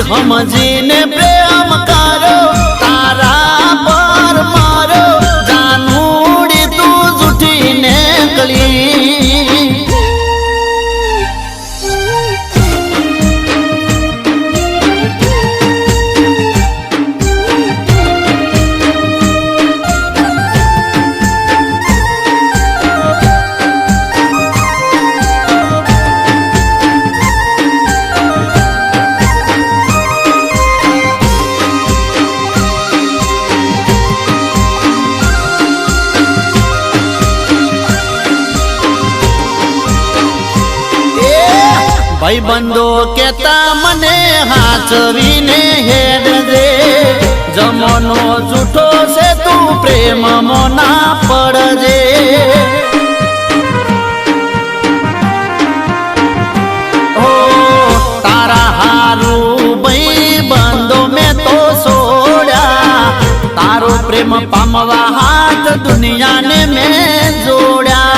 સમજીને પ્રેમ કરો તારા પર મારો જાનુડી તું જૂઠી નીકળી ભાઈબંધો કેતા મને હાચવીને હેડજે જમનો જૂઠો છે તું પ્રેમમાં ના પડજે ઓ તારા હારું ભાઈબંધો મેં તો છોડ્યા તારો પ્રેમ પામવા હાથ દુનિયાને મેં જોડ્યા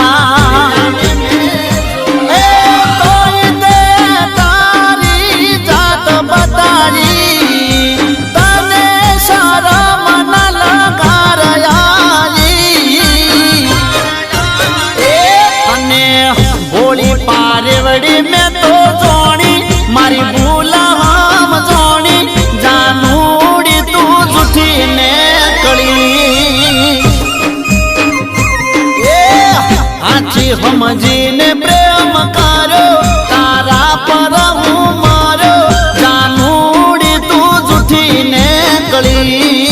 મેં તો જોણી મારી ભૂલ હમ જોણી જાનુડી તું જૂઠી નીકળી હાચી સમજીને પ્રેમ કરો તારા પર હું મારો જાનુડી તું જૂઠી નીકળી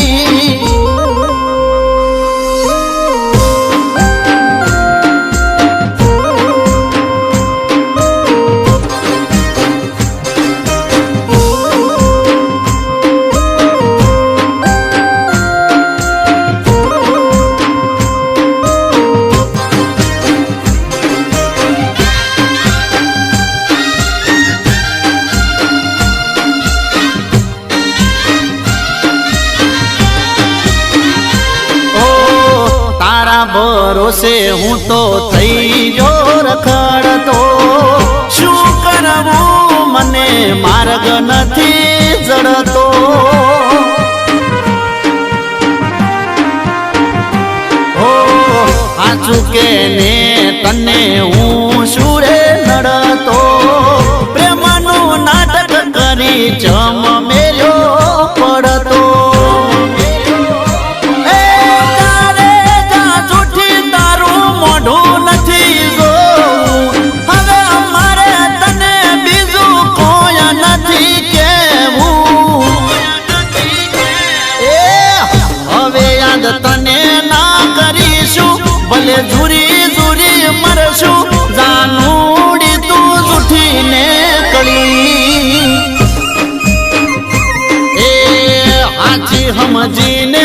ભરોસે હું તો થઈ ગયો રખડતો શું કરવું મને માર્ગ નથી જડતો ઓ હાચું કે ને તને હું શુરે નડતો પ્રેમનું નાટક કરી જમ મેલ્યો પડતો તને ના કરીશું ભલે ઝુરી ઝુરી મરશું જાનુડી તું જૂઠી નીકળી એ હાચી સમજીને